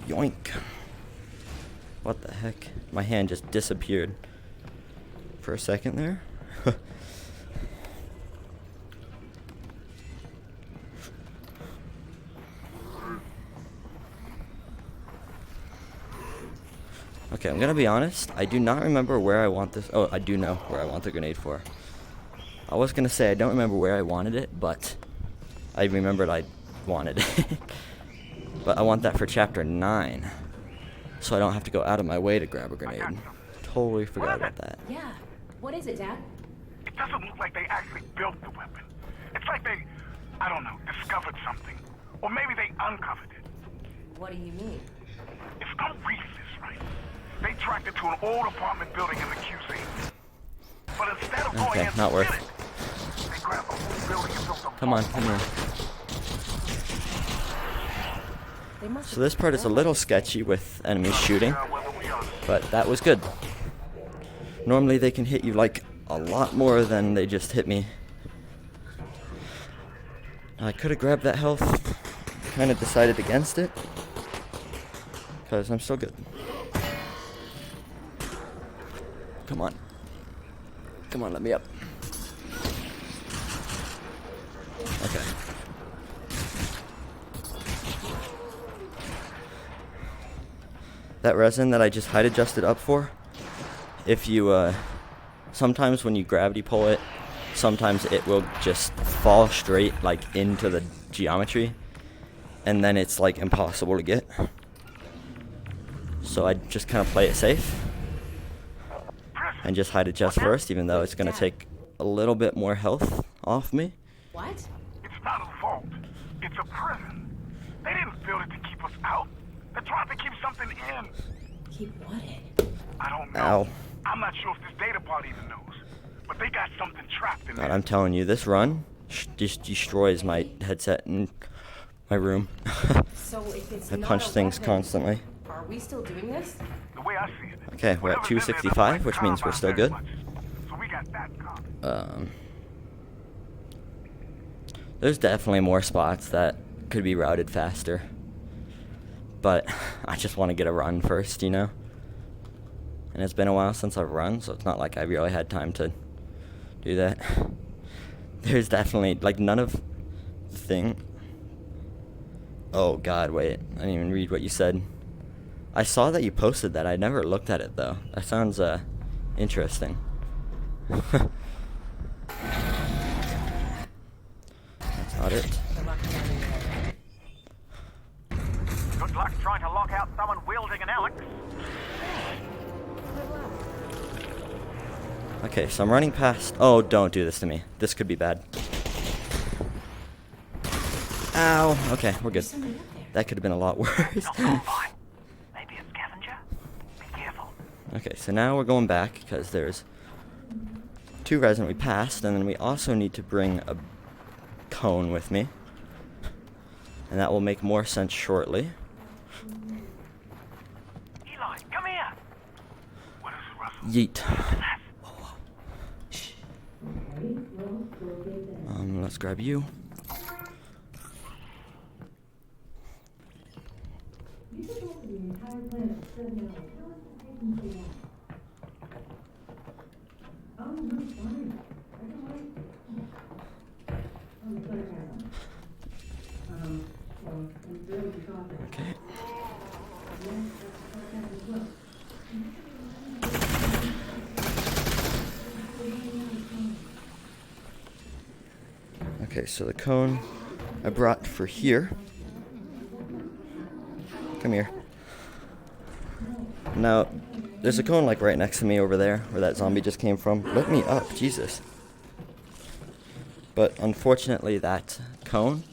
Yoink. hand just disappeared for a second there. Okay, I'm gonna be honest. I do not remember where I want this. Oh, I do know where I want the grenade for. I was gonna say I don't remember where I wanted it, but I remembered I wanted it. But I want that for chapter 9, so I don't have to go out of my way to grab a grenade. Totally forgot about that. Yeah. What is it, Dad? It doesn't look like they actually built the weapon. It's like they, I don't know, discovered something. Or maybe they uncovered it. What do you mean? If I'm reading this right, they tracked it to an old apartment building in the QC. But instead of going Okay, in not to worth. get it, they grabbed the whole building and built a Come on, come here. They must So this part is a little sketchy with enemies shooting, but that was good. Normally they can hit you like a lot more than they just hit me. I could have grabbed that health, kind of decided against it, because I'm still good. Come on. Come on, let me up. Okay. That resin that I just height adjusted up for, if you, sometimes when you gravity pull it, sometimes it will just fall straight, like, into the geometry, and then it's, like, impossible to get. So I just kind of play it safe, and just height adjust first, even though it's going to take a little bit more health off me. What? It's not a vault. It's a prison. They didn't build it to keep us out. They're trying to keep something in. Keep what in? I don't know. Ow. I'm not sure if this data part even knows. But they got something trapped in God, there. I'm telling you, this run just destroys my headset and my room. So if it's I not punch a things weapon, constantly. Are we still doing this? The way I see it. Okay, we're at whatever's in there doesn't 265, like which means we're Combine still very good. much. So we got that covered. There's definitely more spots that could be routed faster. But I just want to get a run first, you know? And it's been a while since I've run, so it's not like I really had time to do that. There's definitely, like, none of the thing. Oh, God, wait. I didn't even read what you said. I saw that you posted that. I never looked at it, though. That sounds, interesting. That's not it. Good luck trying to lock out someone wielding an Alyx. Okay, so I'm running past... Oh, don't do this to me. This could be bad. Ow. Okay, we're good. Somebody up there. That could have been a lot worse. Not fine. Maybe a scavenger? Be careful. Okay, so now we're going back because there's 2 resin we passed, and then we also need to bring a cone with me. And that will make more sense shortly. Eli, come here. What is it, Russell? Yeet. Let's grab you. Okay. Okay, so the cone I brought for here. Come here. Now, there's a cone like right next to me over there where that zombie just came from. Let me up, Jesus. But unfortunately that cone,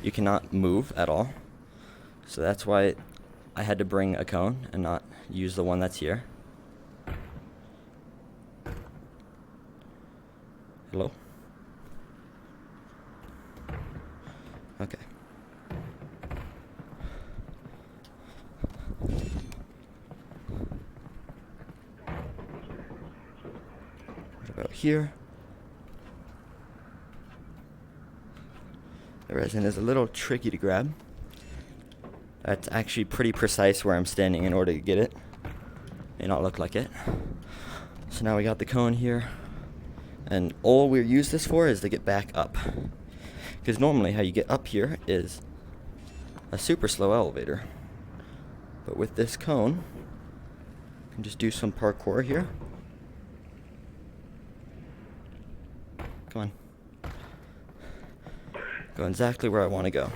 you cannot move at all. So that's why I had to bring a cone and not use the one that's here. Hello? Okay. What about here? The resin is a little tricky to grab. That's actually pretty precise where I'm standing in order to get it. May not look like it. So now we got the cone here. And all we use this for is to get back up. Because normally how you get up here is a super slow elevator. But with this cone, you can just do some parkour here. Come on. Go exactly where I want to go.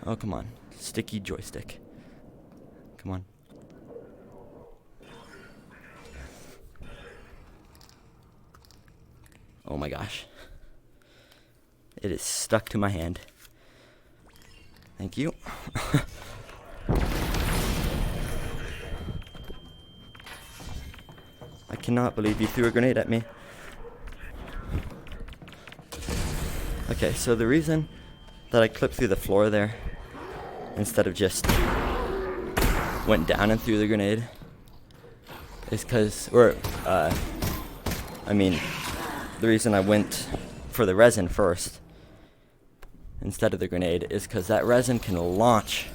Oh, come on. Sticky joystick. Come on. Oh my gosh. It is stuck to my hand. Thank you. I cannot believe you threw a grenade at me. Okay, so the reason that I clipped through the floor there instead of just went down and threw the grenade is because, the reason I went for the resin first instead of the grenade is because that resin can launch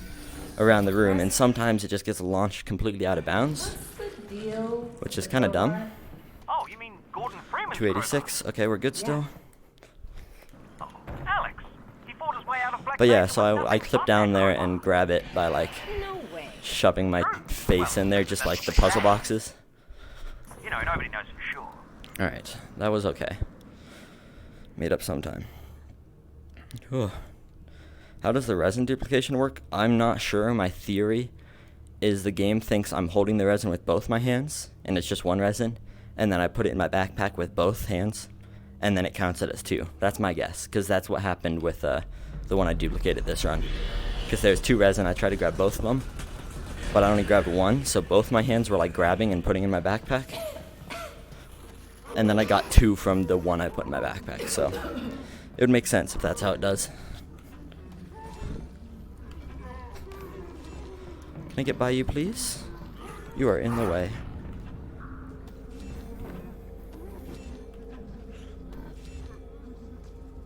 around the room, and sometimes it just gets launched completely out of bounds, which is kind of dumb. Oh, you mean Gordon Freeman's 286. Okay, we're good still. Oh, Alex. He fought his way out of Black But yeah, Mesa so with I nothing clip but down that there robot. and grab it by like No way. shoving my face in there, just like the puzzle boxes. You know, nobody knows for sure. Alright, that was okay. Made up sometime. Whew. How does the resin duplication work? I'm not sure. My theory is the game thinks I'm holding the resin with both my hands, and it's just one resin, and then I put it in my backpack with both hands, and then it counts it as two. That's my guess, because that's what happened with the one I duplicated this run. Because there's two resin, I tried to grab both of them, but I only grabbed one, so both my hands were like grabbing and putting in my backpack. And then I got two from the one I put in my backpack, so it would make sense if that's how it does. Can I get by you, please? You are in the way.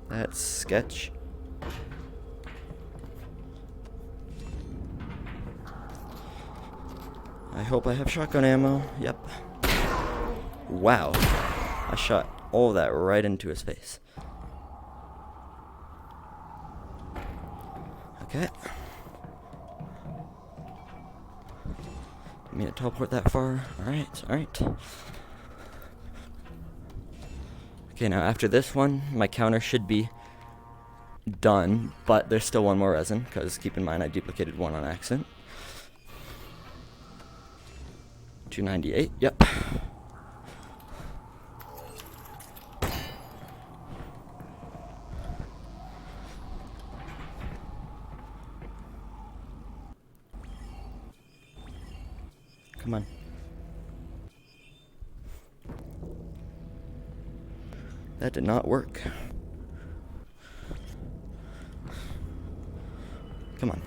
That's sketch. I hope I have shotgun ammo. Yep. Wow. I shot all of that right into his face. Okay. I mean to teleport that far. Alright, alright. Okay, now after this one, my counter should be done, but there's still one more resin, because keep in mind I duplicated one on accident. 298, yep. Come on. That did not work. Come on.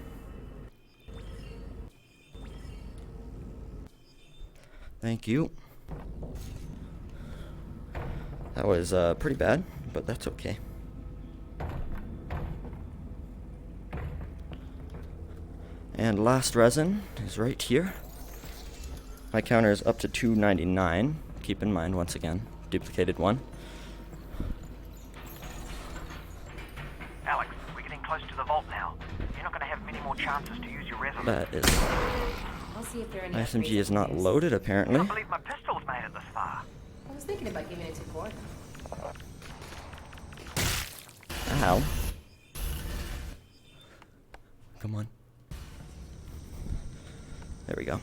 Thank you. That was pretty bad, but that's okay. And last resin is right here. My counter is up to 299. Keep in mind, once again, duplicated one. Alex, we're getting close to the vault now. You're not going to have many more chances to use your resin. That is. I'll see if there are My any SMG is reason not to use. loaded, I apparently. can't believe my pistol's made it this far. I was thinking about giving it to Gordon. Ow. Come on. There we go.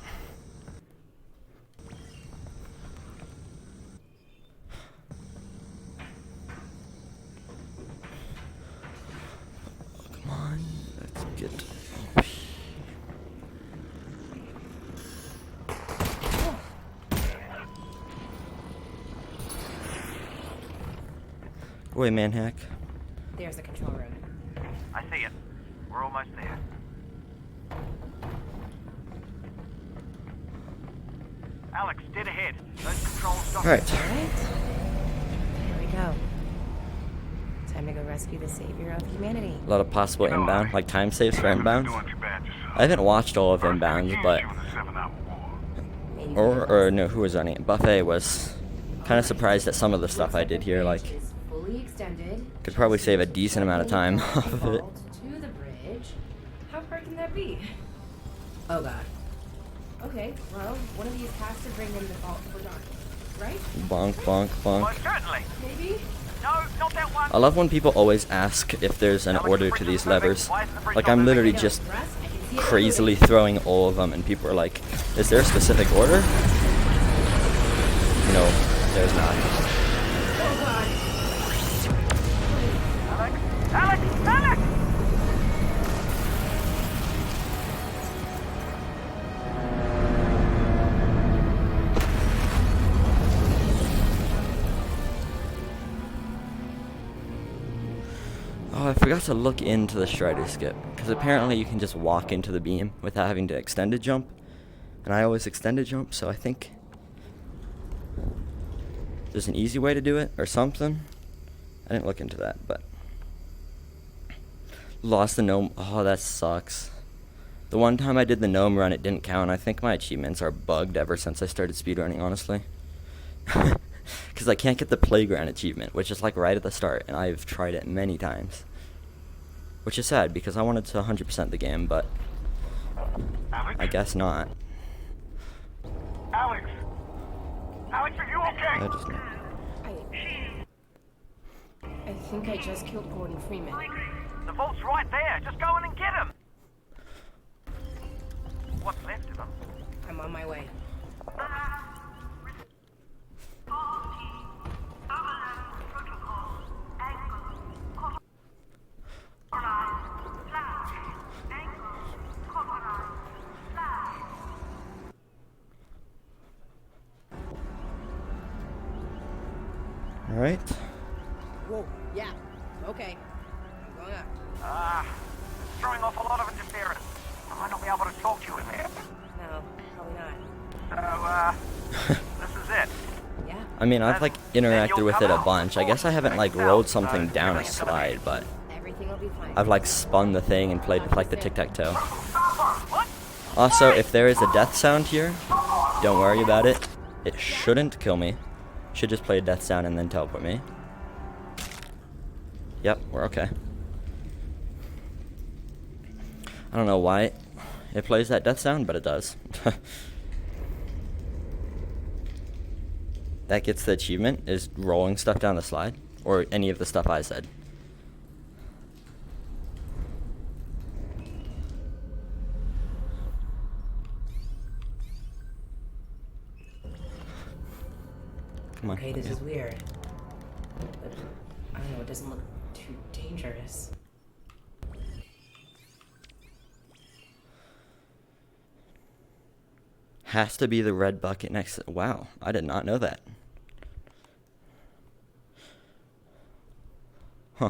Come on, let's get up. Go away, manhack. There's the control room. I see it. We're almost there. Alex, dead ahead. Those controls stop. Alright. Alright. Here we go. time to go rescue the savior of humanity. A lot of possible inbound, like time saves for inbounds. Doing too bad yourself. I haven't watched all of inbounds, but You in the 7-hour war. Maybe or no, who was running it? Buffet was kind of surprised at some of the stuff I did here. Like, is fully extended. could probably save a decent amount of time off of it. To the bridge. How hard can that be? Oh god. Okay, well, one of these has to bring in the vault for darkness, right? Bonk, bonk, bonk. Well, certainly. Maybe? No, not that one. I love when people always ask if there's an order to these levers. Like, I'm literally just Russ, I can see it crazily throwing all of them, and people are like, is there a specific order? No, there's not. Oh god. Alex! Alex! Alex! Oh, I forgot to look into the Strider skip, because apparently you can just walk into the beam without having to extended jump, and I always extended jump, so I think there's an easy way to do it, or something. I didn't look into that, but lost the gnome. Oh, that sucks. The one time I did the gnome run, it didn't count. I think my achievements are bugged ever since I started speedrunning, honestly. Because I can't get the playground achievement, which is like right at the start, and I've tried it many times. Which is sad, because I wanted to 100% the game, but Alex? I guess not. Alex? Alex, are you okay? I just, I think I just killed Gordon Freeman. The vault's right there. Just go in and get him. What's left of him? I'm on my way. alright. Whoa, yeah, okay. I'm going up. It's throwing off a lot of interference. I might not be able to talk to you in there. No, probably not. So, this is it. Yeah. I mean, I've like interacted with it a bunch. I guess I haven't like rolled something down a slide, but Everything will be fine. I've like spun the thing and played with like the tic-tac-toe. What? Also, if there is a death sound here, don't worry about it. It shouldn't kill me. Should just play a death sound and then teleport me. Yep, we're okay. I don't know why it plays that death sound, but it does. That gets the achievement, is rolling stuff down the slide, or any of the stuff I said. Come on. Okay, this yeah. is weird. But, I don't know, it doesn't look too dangerous. Has to be the red bucket next. Wow, I did not know that. Huh.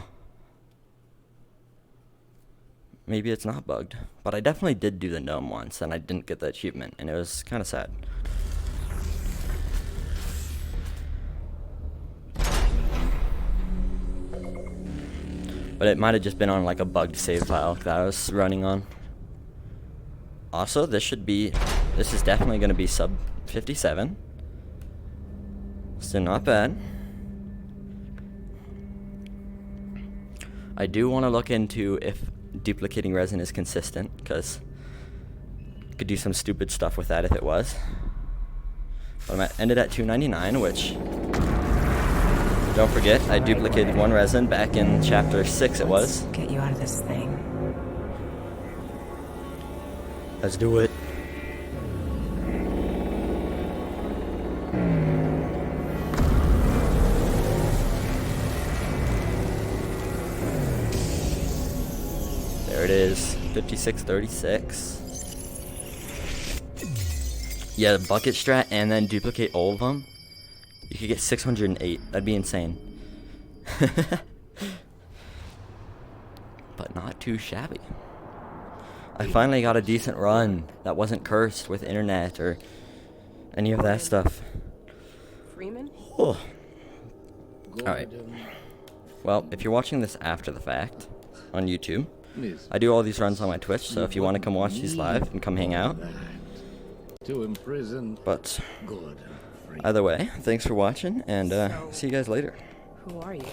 Maybe it's not bugged. But I definitely did do the gnome once, and I didn't get the achievement, and it was kind of sad. But it might have just been on like a bugged save file that I was running on. Also, this is definitely going to be sub 57. So not bad. I do want to look into if duplicating resin is consistent, because could do some stupid stuff with that if it was. But I ended at 299, which, don't forget, I duplicated one resin back in chapter 6 it was. Get you out of this thing. Let's do it. There it is, 5636. Yeah, the bucket strat and then duplicate all of them. You could get 608. That'd be insane. But not too shabby. I finally got a decent run that wasn't cursed with internet or any of that stuff. Freeman? Oh. Alright. well, if you're watching this after the fact on YouTube, Miss I do all these runs on my Twitch, so if you want to come watch these live and come hang out. to imprison But good and free. either way, thanks for watching, and see you guys later. Who are you?